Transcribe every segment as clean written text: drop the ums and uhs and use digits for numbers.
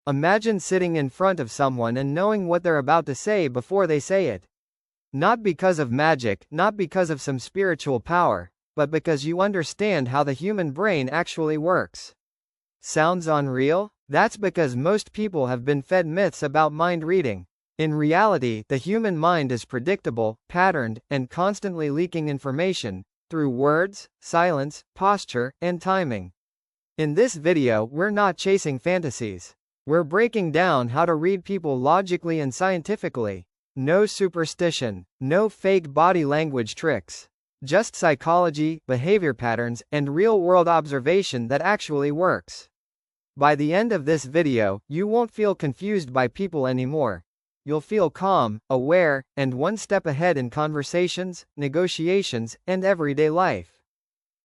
Imagine sitting in front of someone and knowing what they're about to say before they say it. Not because of magic, not because of some spiritual power, but because you understand how the human brain actually works. Sounds unreal? That's because most people have been fed myths about mind reading. In reality, the human mind is predictable, patterned, and constantly leaking information through words, silence, posture, and timing. In this video, we're not chasing fantasies. We're breaking down how to read people logically and scientifically. No superstition, no fake body language tricks. Just psychology, behavior patterns, and real-world observation that actually works. By the end of this video, you won't feel confused by people anymore. You'll feel calm, aware, and one step ahead in conversations, negotiations, and everyday life.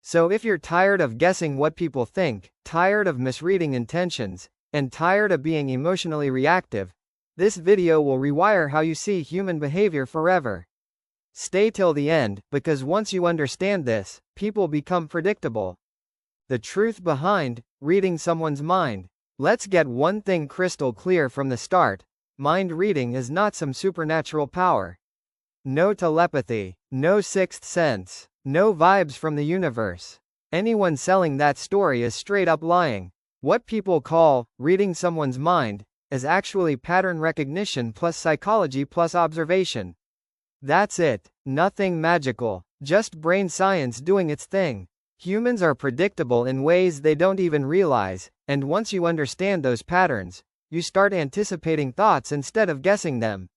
So if you're tired of guessing what people think, tired of misreading intentions, and tired of being emotionally reactive, this video will rewire how you see human behavior forever. Stay till the end, because once you understand this, people become predictable. The truth behind reading someone's mind. Let's get one thing crystal clear from the start. Mind reading is not some supernatural power. No telepathy, no sixth sense, no vibes from the universe. Anyone selling that story is straight up lying. What people call reading someone's mind is actually pattern recognition plus psychology plus observation. That's it. Nothing magical. Just brain science doing its thing. Humans are predictable in ways they don't even realize, and once you understand those patterns, you start anticipating thoughts instead of guessing them.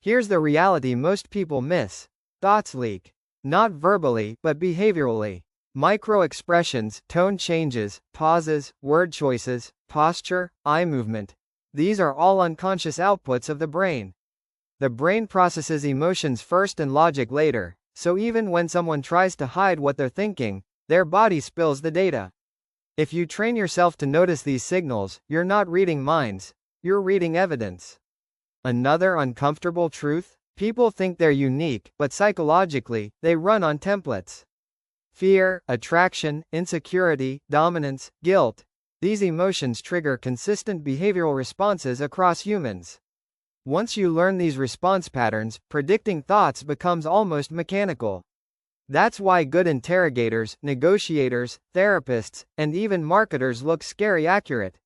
Here's the reality most people miss. Thoughts leak. Not verbally, but behaviorally. Micro-expressions, tone changes, pauses, word choices, posture, eye movement. These are all unconscious outputs of the brain. The brain processes emotions first and logic later, so even when someone tries to hide what they're thinking, their body spills the data. If you train yourself to notice these signals, you're not reading minds, you're reading evidence. Another uncomfortable truth? People think they're unique, but psychologically, they run on templates. Fear, attraction, insecurity, dominance, guilt. These emotions trigger consistent behavioral responses across humans. Once you learn these response patterns, predicting thoughts becomes almost mechanical. That's why good interrogators, negotiators, therapists, and even marketers look scary accurate.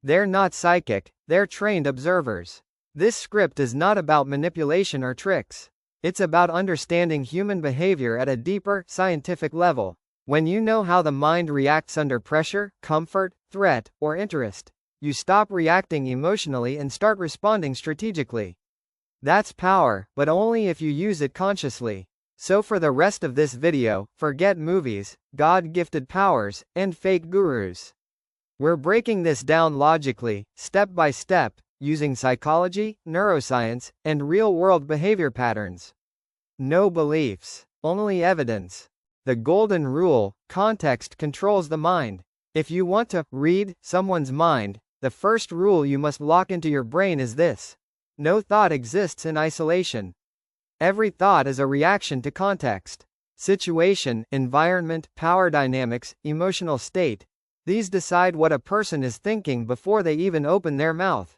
They're not psychic, they're trained observers. This script is not about manipulation or tricks. It's about understanding human behavior at a deeper, scientific level. When you know how the mind reacts under pressure, comfort, threat, or interest, you stop reacting emotionally and start responding strategically. That's power, but only if you use it consciously. So for the rest of this video, forget movies, God-gifted powers, and fake gurus. We're breaking this down logically, step by step, using psychology, neuroscience, and real-world behavior patterns. No beliefs, only evidence. The golden rule: context controls the mind. If you want to read someone's mind, the first rule you must lock into your brain is this: no thought exists in isolation. Every thought is a reaction to context. Situation, environment, power dynamics, emotional state. These decide what a person is thinking before they even open their mouth.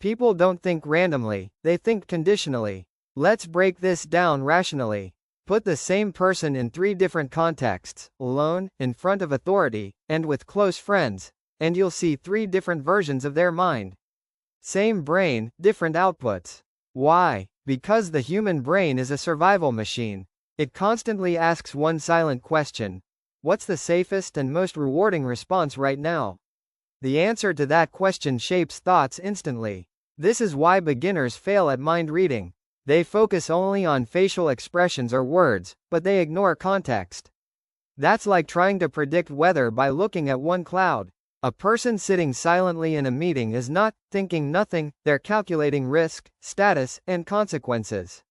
People don't think randomly, they think conditionally. Let's break this down rationally. Put the same person in 3 different contexts, alone, in front of authority, and with close friends, and you'll see 3 different versions of their mind. Same brain, different outputs. Why? Because the human brain is a survival machine. It constantly asks one silent question: what's the safest and most rewarding response right now? The answer to that question shapes thoughts instantly. This is why beginners fail at mind reading. They focus only on facial expressions or words, but they ignore context. That's like trying to predict weather by looking at one cloud. A person sitting silently in a meeting is not thinking nothing, they're calculating risk, status, and consequences.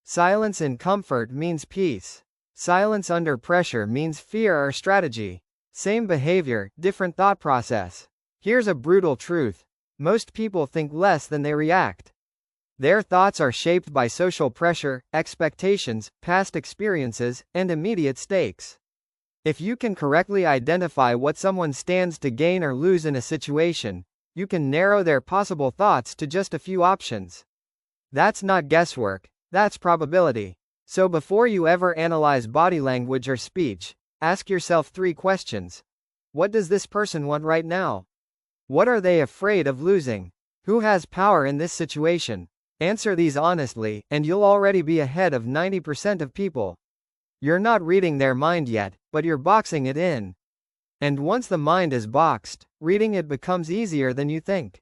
Silence in comfort means peace. Silence under pressure means fear or strategy. Same behavior, different thought process. Here's a brutal truth: most people think less than they react. Their thoughts are shaped by social pressure, expectations, past experiences, and immediate stakes. If you can correctly identify what someone stands to gain or lose in a situation, you can narrow their possible thoughts to just a few options. That's not guesswork, that's probability. So before you ever analyze body language or speech, ask yourself 3 questions. What does this person want right now? What are they afraid of losing? Who has power in this situation? Answer these honestly, and you'll already be ahead of 90% of people. You're not reading their mind yet, but you're boxing it in. And once the mind is boxed, reading it becomes easier than you think.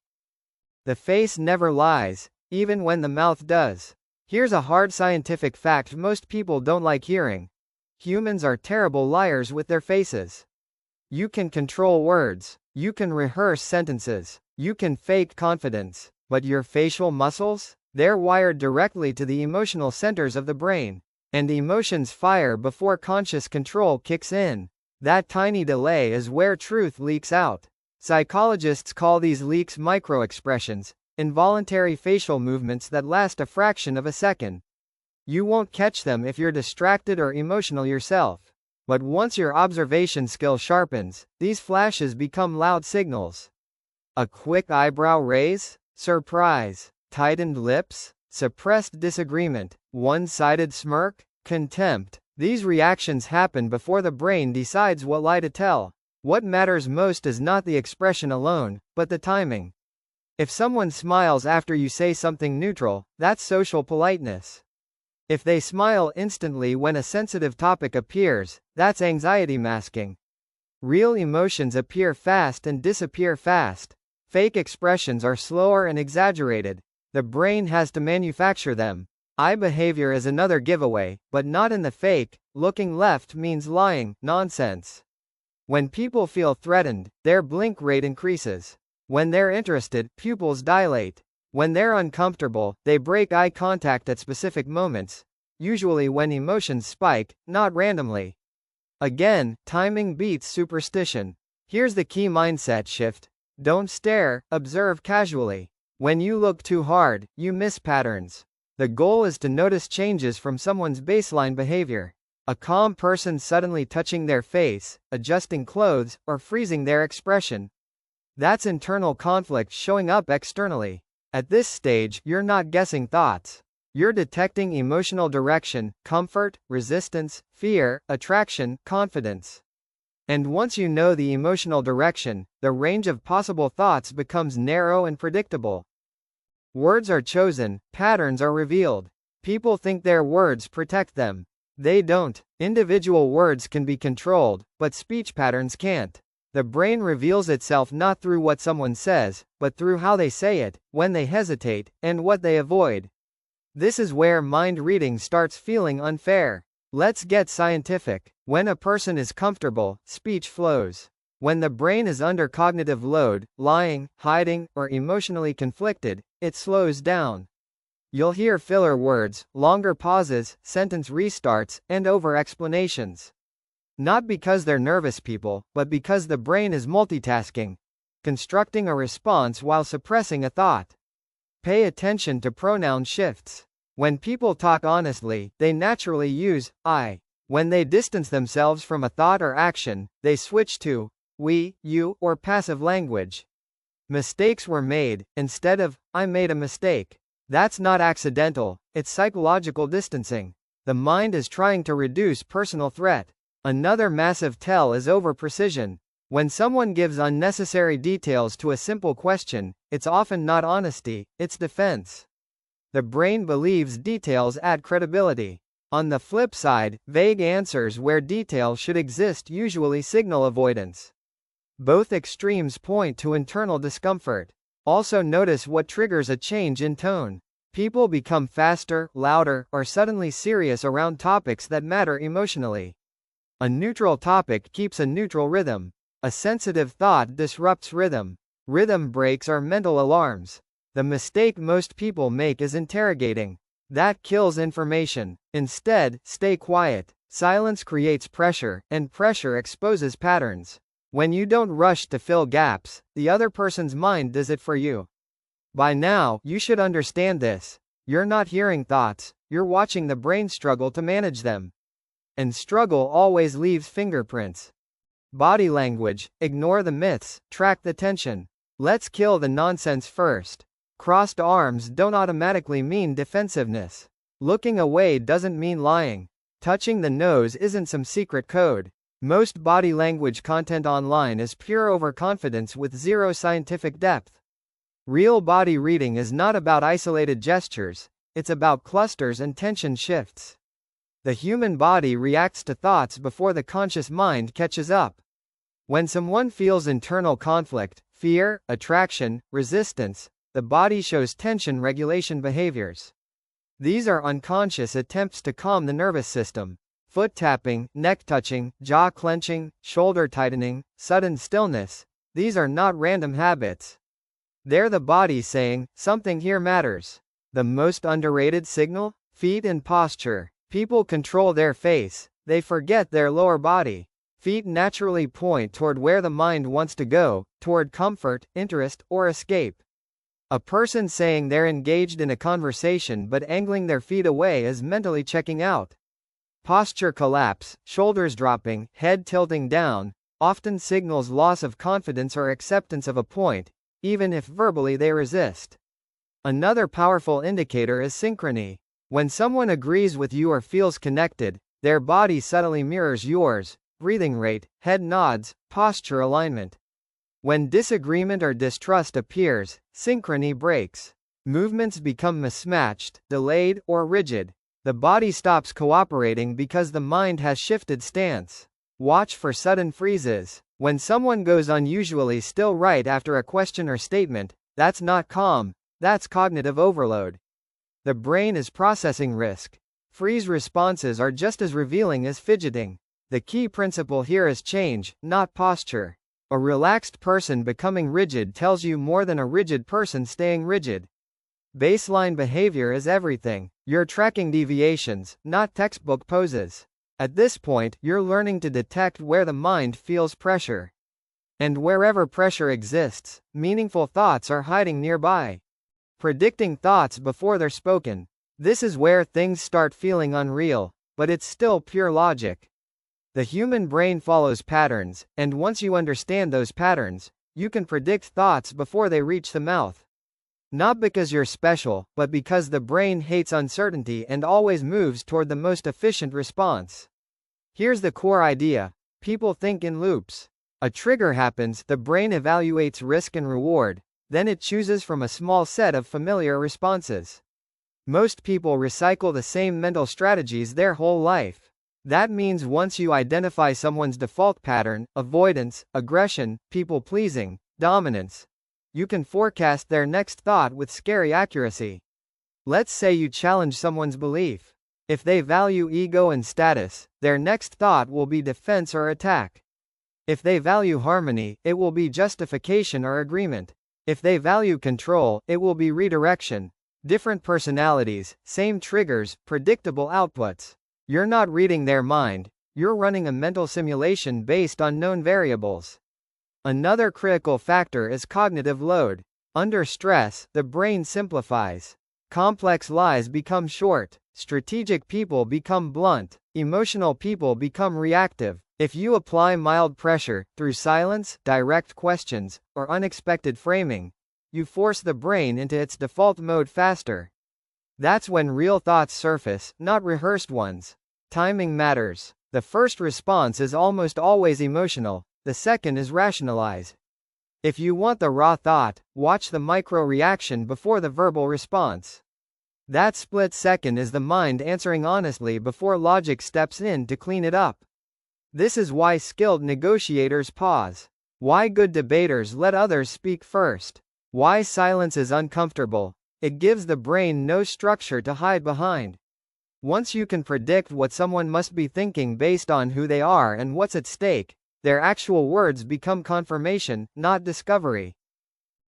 The face never lies, even when the mouth does. Here's a hard scientific fact most people don't like hearing. Humans are terrible liars with their faces. You can control words, you can rehearse sentences, you can fake confidence, but your facial muscles? They're wired directly to the emotional centers of the brain. And emotions fire before conscious control kicks in. That tiny delay is where truth leaks out. Psychologists call these leaks microexpressions, involuntary facial movements that last a fraction of a second. You won't catch them if you're distracted or emotional yourself. But once your observation skill sharpens, these flashes become loud signals. A quick eyebrow raise? Surprise. Tightened lips? Suppressed disagreement. One-sided smirk? Contempt. These reactions happen before the brain decides what lie to tell. What matters most is not the expression alone, but the timing. If someone smiles after you say something neutral, that's social politeness. If they smile instantly when a sensitive topic appears, that's anxiety masking. Real emotions appear fast and disappear fast. Fake expressions are slower and exaggerated. The brain has to manufacture them. Eye behavior is another giveaway, but not in the fake. Looking left means lying, nonsense. When people feel threatened, their blink rate increases. When they're interested, pupils dilate. When they're uncomfortable, they break eye contact at specific moments, usually when emotions spike, not randomly. Again, timing beats superstition. Here's the key mindset shift. Don't stare, observe casually. When you look too hard, you miss patterns. The goal is to notice changes from someone's baseline behavior. A calm person suddenly touching their face, adjusting clothes, or freezing their expression. That's internal conflict showing up externally. At this stage, you're not guessing thoughts. You're detecting emotional direction, comfort, resistance, fear, attraction, confidence. And once you know the emotional direction, the range of possible thoughts becomes narrow and predictable. Words are chosen, patterns are revealed. People think their words protect them. They don't. Individual words can be controlled, but speech patterns can't. The brain reveals itself not through what someone says, but through how they say it, when they hesitate, and what they avoid. This is where mind reading starts feeling unfair. Let's get scientific. When a person is comfortable, speech flows. When the brain is under cognitive load, lying, hiding, or emotionally conflicted, it slows down. You'll hear filler words, longer pauses, sentence restarts, and over-explanations. Not because they're nervous people, but because the brain is multitasking, constructing a response while suppressing a thought. Pay attention to pronoun shifts. When people talk honestly, they naturally use I. When they distance themselves from a thought or action, they switch to we, you, or passive language. Mistakes were made, instead of I made a mistake. That's not accidental, it's psychological distancing. The mind is trying to reduce personal threat. Another massive tell is over-precision. When someone gives unnecessary details to a simple question, it's often not honesty, it's defense. The brain believes details add credibility. On the flip side, vague answers where detail should exist usually signal avoidance. Both extremes point to internal discomfort. Also notice what triggers a change in tone. People become faster, louder, or suddenly serious around topics that matter emotionally. A neutral topic keeps a neutral rhythm. A sensitive thought disrupts rhythm. Rhythm breaks are mental alarms. The mistake most people make is interrogating. That kills information. Instead, stay quiet. Silence creates pressure, and pressure exposes patterns. When you don't rush to fill gaps, the other person's mind does it for you. By now, you should understand this. You're not hearing thoughts, you're watching the brain struggle to manage them. And struggle always leaves fingerprints. Body language, ignore the myths, track the tension. Let's kill the nonsense first. Crossed arms don't automatically mean defensiveness. Looking away doesn't mean lying. Touching the nose isn't some secret code. Most body language content online is pure overconfidence with zero scientific depth. Real body reading is not about isolated gestures, it's about clusters and tension shifts. The human body reacts to thoughts before the conscious mind catches up. When someone feels internal conflict, fear, attraction, resistance, the body shows tension regulation behaviors. These are unconscious attempts to calm the nervous system. Foot tapping, neck touching, jaw clenching, shoulder tightening, sudden stillness. These are not random habits. They're the body saying, something here matters. The most underrated signal? Feet and posture. People control their face, they forget their lower body. Feet naturally point toward where the mind wants to go, toward comfort, interest, or escape. A person saying they're engaged in a conversation but angling their feet away is mentally checking out. Posture collapse, shoulders dropping, head tilting down, often signals loss of confidence or acceptance of a point, even if verbally they resist. Another powerful indicator is synchrony. When someone agrees with you or feels connected, their body subtly mirrors yours. Breathing rate, head nods, posture alignment. When disagreement or distrust appears, synchrony breaks. Movements become mismatched, delayed, or rigid. The body stops cooperating because the mind has shifted stance. Watch for sudden freezes. When someone goes unusually still right after a question or statement, that's not calm, that's cognitive overload. The brain is processing risk. Freeze responses are just as revealing as fidgeting. The key principle here is change, not posture. A relaxed person becoming rigid tells you more than a rigid person staying rigid. Baseline behavior is everything. You're tracking deviations, not textbook poses. At this point, you're learning to detect where the mind feels pressure. And wherever pressure exists, meaningful thoughts are hiding nearby. Predicting thoughts before they're spoken. This is where things start feeling unreal, but it's still pure logic. The human brain follows patterns, and once you understand those patterns, you can predict thoughts before they reach the mouth. Not because you're special, but because the brain hates uncertainty and always moves toward the most efficient response. Here's the core idea. People think in loops. A trigger happens, the brain evaluates risk and reward, then it chooses from a small set of familiar responses. Most people recycle the same mental strategies their whole life. That means once you identify someone's default pattern, avoidance, aggression, people-pleasing, dominance, you can forecast their next thought with scary accuracy. Let's say you challenge someone's belief. If they value ego and status, their next thought will be defense or attack. If they value harmony, it will be justification or agreement. If they value control, it will be redirection. Different personalities, same triggers, predictable outputs. You're not reading their mind, you're running a mental simulation based on known variables. Another critical factor is cognitive load. Under stress, the brain simplifies. Complex lies become short, strategic people become blunt, emotional people become reactive. If you apply mild pressure, through silence, direct questions, or unexpected framing, you force the brain into its default mode faster. That's when real thoughts surface, not rehearsed ones. Timing matters. The first response is almost always emotional, the second is rationalized. If you want the raw thought, watch the micro-reaction before the verbal response. That split second is the mind answering honestly before logic steps in to clean it up. This is why skilled negotiators pause. Why good debaters let others speak first. Why silence is uncomfortable. It gives the brain no structure to hide behind. Once you can predict what someone must be thinking based on who they are and what's at stake, their actual words become confirmation, not discovery.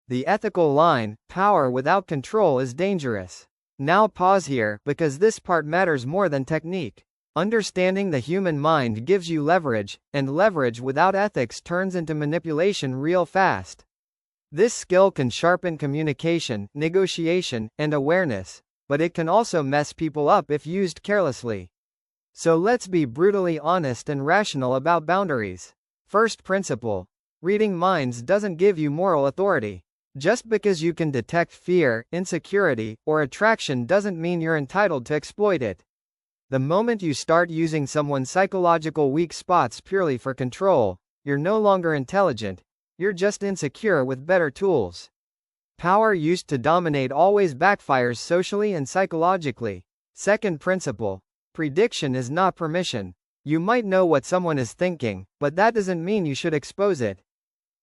The ethical line, power without control is dangerous. Now pause here, because this part matters more than technique. Understanding the human mind gives you leverage, and leverage without ethics turns into manipulation real fast. This skill can sharpen communication, negotiation, and awareness, but it can also mess people up if used carelessly. So let's be brutally honest and rational about boundaries. First principle. Reading minds doesn't give you moral authority. Just because you can detect fear, insecurity, or attraction doesn't mean you're entitled to exploit it. The moment you start using someone's psychological weak spots purely for control, you're no longer intelligent, you're just insecure with better tools. Power used to dominate always backfires socially and psychologically. Second principle: prediction is not permission. You might know what someone is thinking, but that doesn't mean you should expose it.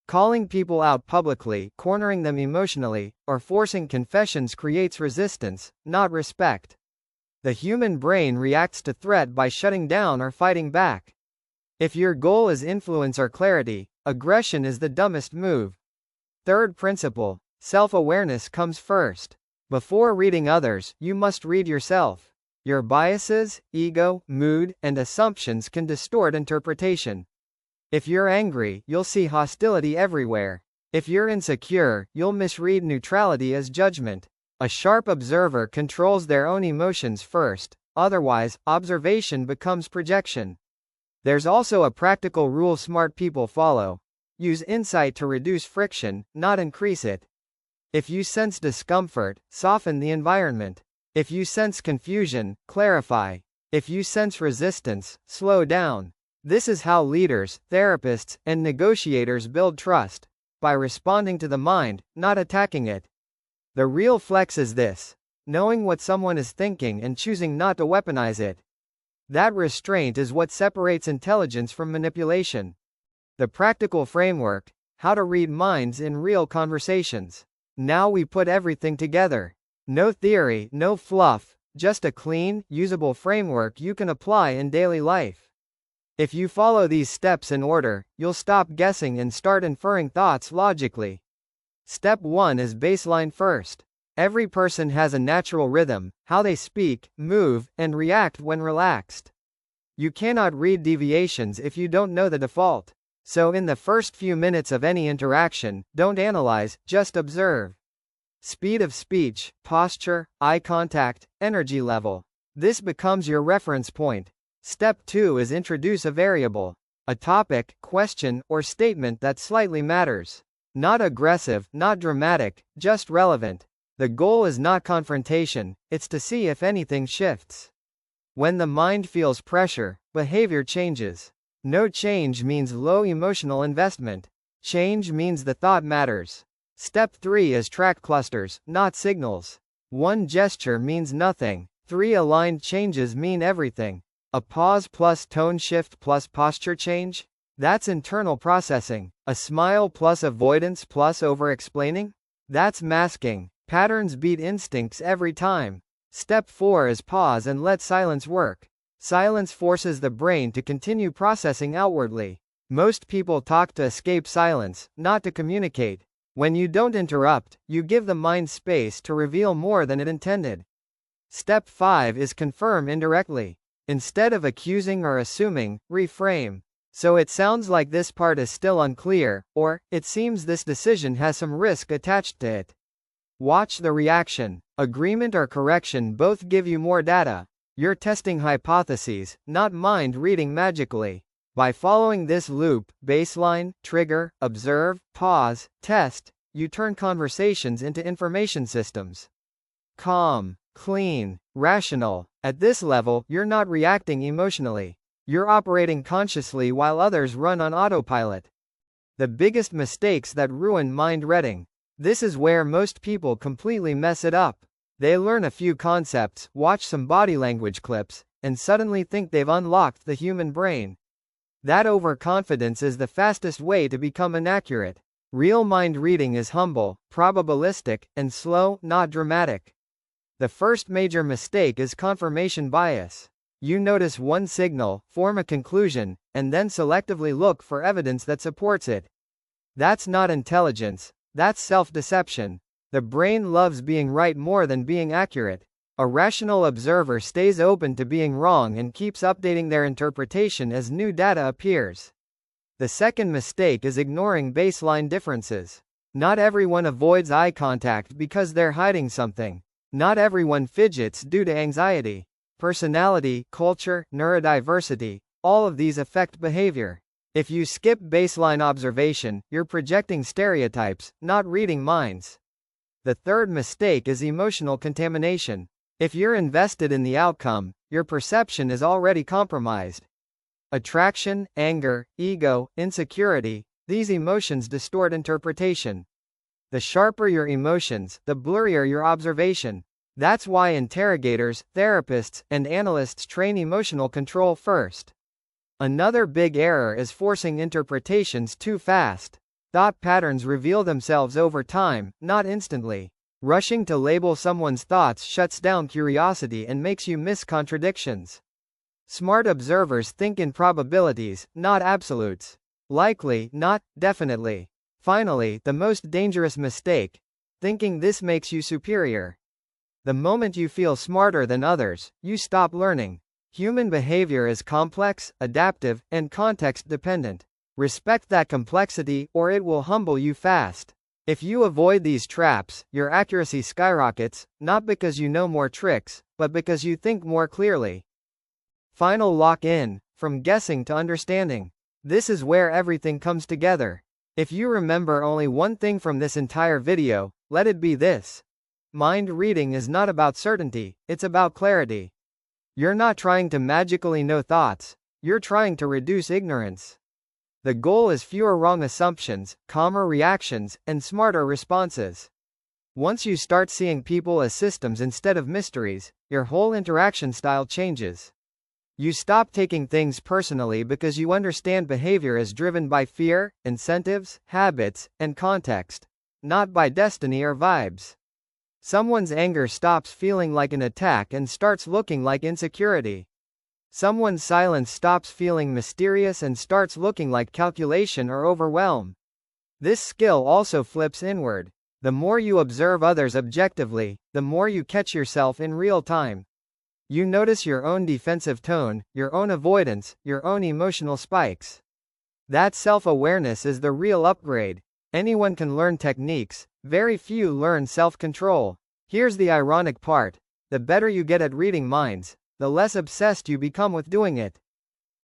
Calling people out publicly, cornering them emotionally, or forcing confessions creates resistance, not respect. The human brain reacts to threat by shutting down or fighting back. If your goal is influence or clarity, aggression is the dumbest move. Third principle: self-awareness comes first. Before reading others, you must read yourself. Your biases, ego, mood, and assumptions can distort interpretation. If you're angry, you'll see hostility everywhere. If you're insecure, you'll misread neutrality as judgment. A sharp observer controls their own emotions first, otherwise, observation becomes projection. There's also a practical rule smart people follow. Use insight to reduce friction, not increase it. If you sense discomfort, soften the environment. If you sense confusion, clarify. If you sense resistance, slow down. This is how leaders, therapists, and negotiators build trust. By responding to the mind, not attacking it. The real flex is this: knowing what someone is thinking and choosing not to weaponize it. That restraint is what separates intelligence from manipulation. The practical framework: how to read minds in real conversations. Now we put everything together. No theory, no fluff, just a clean, usable framework you can apply in daily life. If you follow these steps in order, you'll stop guessing and start inferring thoughts logically. Step 1 is baseline first. Every person has a natural rhythm, how they speak, move, and react when relaxed. You cannot read deviations if you don't know the default. So in the first few minutes of any interaction, don't analyze, just observe. Speed of speech, posture, eye contact, energy level. This becomes your reference point. Step 2 is introduce a variable. A topic, question, or statement that slightly matters. Not aggressive, not dramatic, just relevant. The goal is not confrontation, it's to see if anything shifts. When the mind feels pressure, behavior changes. No change means low emotional investment. Change means the thought matters. Step 3 is track clusters, not signals. One gesture means nothing. 3 aligned changes mean everything. A pause plus tone shift plus posture change? That's internal processing. A smile plus avoidance plus over-explaining? That's masking. Patterns beat instincts every time. Step 4 is pause and let silence work. Silence forces the brain to continue processing outwardly. Most people talk to escape silence, not to communicate. When you don't interrupt, you give the mind space to reveal more than it intended. Step 5 is confirm indirectly. Instead of accusing or assuming, reframe. So it sounds like this part is still unclear, or, it seems this decision has some risk attached to it. Watch the reaction. Agreement or correction both give you more data. You're testing hypotheses, not mind reading magically. By following this loop, baseline, trigger, observe, pause, test, you turn conversations into information systems. Calm, clean, rational. At this level, you're not reacting emotionally. You're operating consciously while others run on autopilot. The biggest mistakes that ruin mind reading. This is where most people completely mess it up. They learn a few concepts, watch some body language clips, and suddenly think they've unlocked the human brain. That overconfidence is the fastest way to become inaccurate. Real mind reading is humble, probabilistic, and slow, not dramatic. The first major mistake is confirmation bias. You notice one signal, form a conclusion, and then selectively look for evidence that supports it. That's not intelligence, that's self-deception. The brain loves being right more than being accurate. A rational observer stays open to being wrong and keeps updating their interpretation as new data appears. The second mistake is ignoring baseline differences. Not everyone avoids eye contact because they're hiding something. Not everyone fidgets due to anxiety. Personality, culture, neurodiversity, all of these affect behavior. If you skip baseline observation, you're projecting stereotypes, not reading minds. The third mistake is emotional contamination. If you're invested in the outcome, your perception is already compromised. Attraction, anger, ego, insecurity, these emotions distort interpretation. The sharper your emotions, the blurrier your observation. That's why interrogators, therapists, and analysts train emotional control first. Another big error is forcing interpretations too fast. Thought patterns reveal themselves over time, not instantly. Rushing to label someone's thoughts shuts down curiosity and makes you miss contradictions. Smart observers think in probabilities, not absolutes. Likely, not definitely. Finally, the most dangerous mistake: thinking this makes you superior. The moment you feel smarter than others, you stop learning. Human behavior is complex, adaptive, and context-dependent. Respect that complexity, or it will humble you fast. If you avoid these traps, your accuracy skyrockets, not because you know more tricks, but because you think more clearly. Final lock-in: from guessing to understanding. This is where everything comes together. If you remember only one thing from this entire video, let it be this: mind reading is not about certainty, it's about clarity. You're not trying to magically know thoughts, you're trying to reduce ignorance. The goal is fewer wrong assumptions, calmer reactions, and smarter responses. Once you start seeing people as systems instead of mysteries, your whole interaction style changes. You stop taking things personally because you understand behavior is driven by fear, incentives, habits, and context, not by destiny or vibes. Someone's anger stops feeling like an attack and starts looking like insecurity. Someone's silence stops feeling mysterious and starts looking like calculation or overwhelm. This skill also flips inward. The more you observe others objectively, the more you catch yourself in real time. You notice your own defensive tone, your own avoidance, your own emotional spikes. That self-awareness is the real upgrade. Anyone can learn techniques, very few learn self-control. Here's the ironic part: the better you get at reading minds, the less obsessed you become with doing it.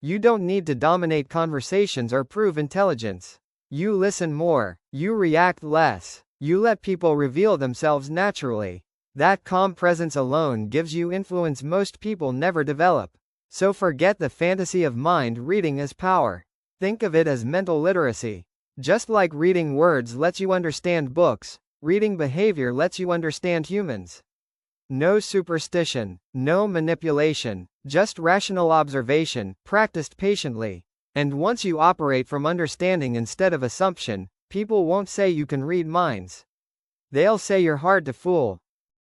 You don't need to dominate conversations or prove intelligence. You listen more, you react less, you let people reveal themselves naturally. That calm presence alone gives you influence most people never develop. So forget the fantasy of mind reading as power. Think of it as mental literacy. Just like reading words lets you understand books, reading behavior lets you understand humans. No superstition, no manipulation, just rational observation, practiced patiently. And once you operate from understanding instead of assumption, people won't say you can read minds. They'll say you're hard to fool,